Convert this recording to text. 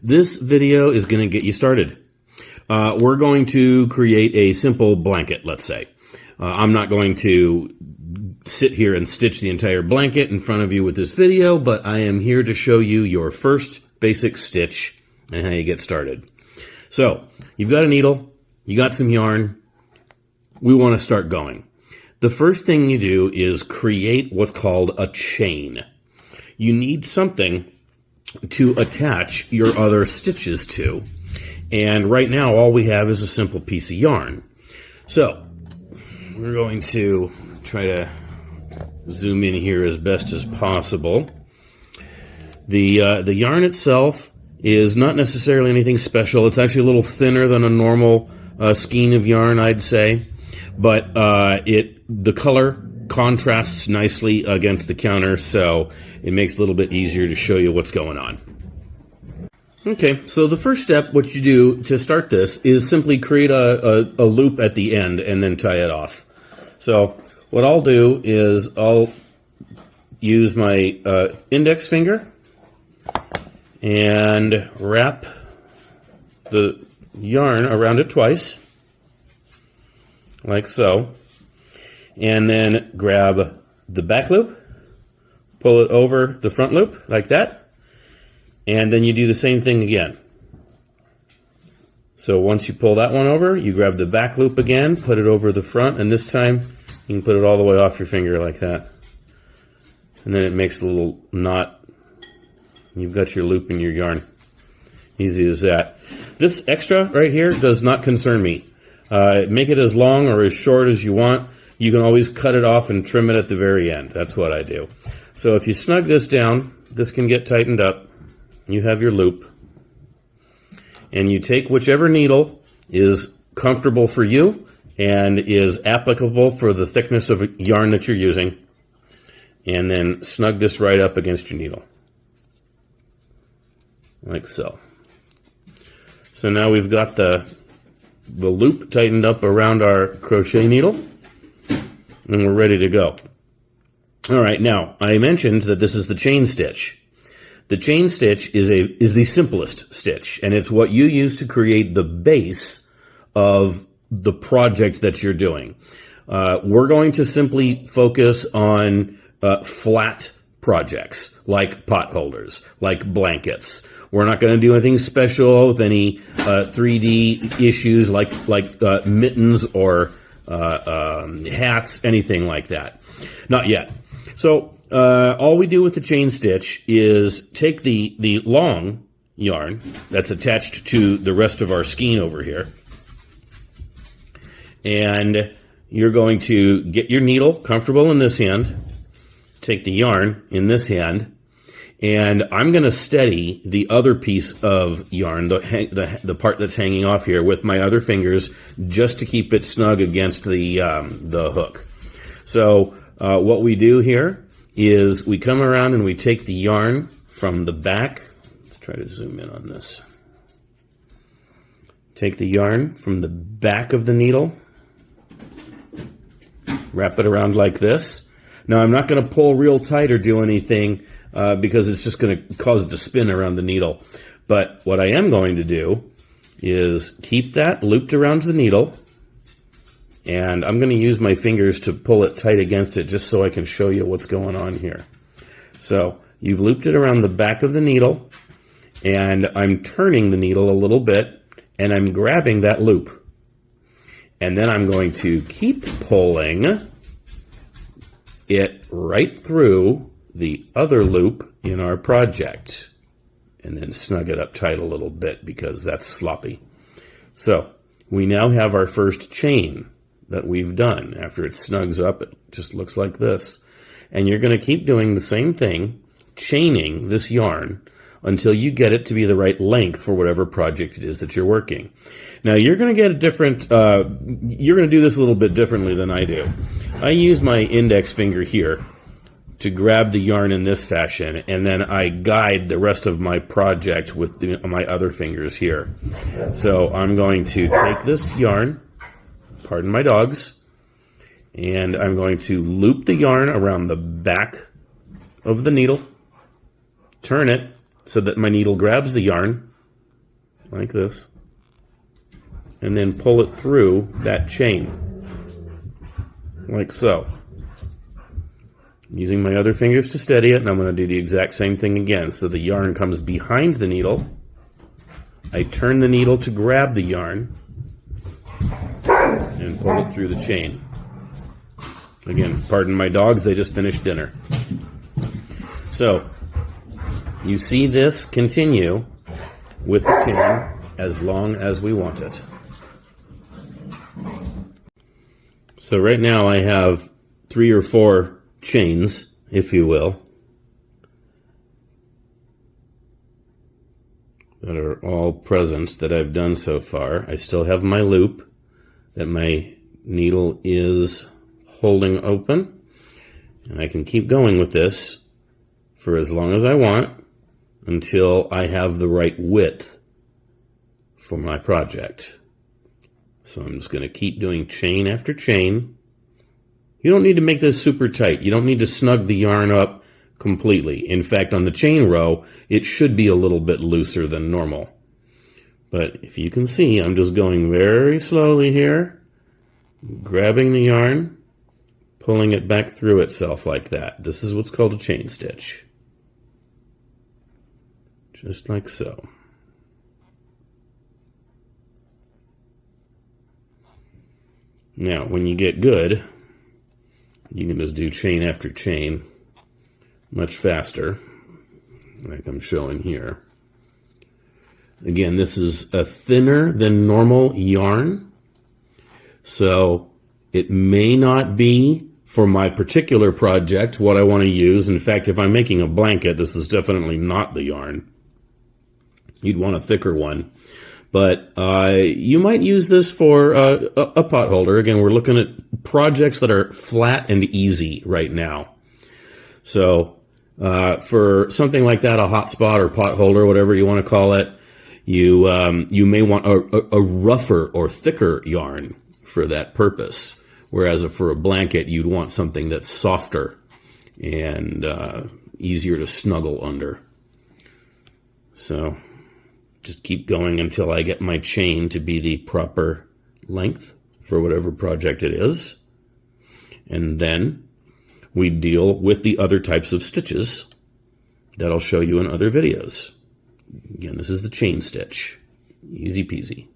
This video is going to get you started. We're going to create a simple blanket, let's say. I'm not going to sit here and stitch the entire blanket in front of you with this video, but I am here to show you your first basic stitch and how you get started. So, you've got a needle, you got some yarn, we want to start going. The first thing you do is create what's called a chain. You need something to attach your other stitches to. And right now, all we have is a simple piece of yarn. So, we're going to try to zoom in here as best as possible. The yarn itself is not necessarily anything special. It's actually a little thinner than a normal skein of yarn, I'd say. But the color contrasts nicely against the counter, so it makes it a little bit easier to show you what's going on. Okay, so the first step, what you do to start this, is simply create a loop at the end and then tie it off. So what I'll do is I'll use my index finger and wrap the yarn around it twice, like so. And then grab the back loop, pull it over the front loop, like that, and then you do the same thing again. So once you pull that one over, you grab the back loop again, put it over the front, and this time you can put it all the way off your finger like that. And then it makes a little knot. You've got your loop in your yarn. Easy as that. This extra right here does not concern me. Make it as long or as short as you want. You can always cut it off and trim it at the very end. That's what I do. So if you snug this down, this can get tightened up. You have your loop. And you take whichever needle is comfortable for you and is applicable for the thickness of yarn that you're using. And then snug this right up against your needle. Like so. So now we've got the loop tightened up around our crochet needle. And we're ready to go. All right, now, I mentioned that this is the chain stitch. The chain stitch is the simplest stitch, and it's what you use to create the base of the project that you're doing. We're going to simply focus on flat projects, like pot holders, like blankets. We're not going to do anything special with any 3D issues like mittens or hats, anything like that. Not yet. So all we do with the chain stitch is take the long yarn that's attached to the rest of our skein over here, and you're going to get your needle comfortable in this hand, take the yarn in this hand, and I'm going to steady the other piece of yarn, the part that's hanging off here, with my other fingers, just to keep it snug against the hook. So what we do here is we come around and we take the yarn from the back. Let's try to zoom in on this. Take the yarn from the back of the needle, wrap it around like this. Now I'm not going to pull real tight or do anything because it's just going to cause it to spin around the needle. But what I am going to do is keep that looped around the needle, and I'm going to use my fingers to pull it tight against it just so I can show you what's going on here. So you've looped it around the back of the needle, and I'm turning the needle a little bit, and I'm grabbing that loop. And then I'm going to keep pulling it right through the other loop in our project, and then snug it up tight a little bit because that's sloppy. So we now have our first chain that we've done. After it snugs up, it just looks like this. And you're going to keep doing the same thing, chaining this yarn until you get it to be the right length for whatever project it is that you're working. Now you're going to get a different, you're going to do this a little bit differently than I do. I use my index finger here to grab the yarn in this fashion, and then I guide the rest of my project with my other fingers here. So I'm going to take this yarn, pardon my dogs, and I'm going to loop the yarn around the back of the needle, turn it so that my needle grabs the yarn, like this, and then pull it through that chain, like so. I'm using my other fingers to steady it, and I'm going to do the exact same thing again. So the yarn comes behind the needle. I turn the needle to grab the yarn and pull it through the chain. Again, pardon my dogs, they just finished dinner. So, you see this continue with the chain as long as we want it. So right now I have 3 or 4 chains, if you will, that are all present that I've done so far. I still have my loop that my needle is holding open, and I can keep going with this for as long as I want until I have the right width for my project. So I'm just going to keep doing chain after chain. You don't need to make this super tight. You don't need to snug the yarn up completely. In fact, on the chain row, it should be a little bit looser than normal. But if you can see, I'm just going very slowly here, grabbing the yarn, pulling it back through itself like that. This is what's called a chain stitch. Just like so. Now, when you get good, you can just do chain after chain much faster, like I'm showing here. Again, this is a thinner than normal yarn, so it may not be for my particular project what I want to use. In fact, if I'm making a blanket, this is definitely not the yarn. You'd want a thicker one. But you might use this for a pot holder. Again, we're looking at projects that are flat and easy right now. So for something like that, a hot spot or pot holder, whatever you want to call it, you may want a rougher or thicker yarn for that purpose. Whereas for a blanket, you'd want something that's softer and easier to snuggle under. So just keep going until I get my chain to be the proper length for whatever project it is. And then we deal with the other types of stitches that I'll show you in other videos. Again, this is the chain stitch. Easy peasy.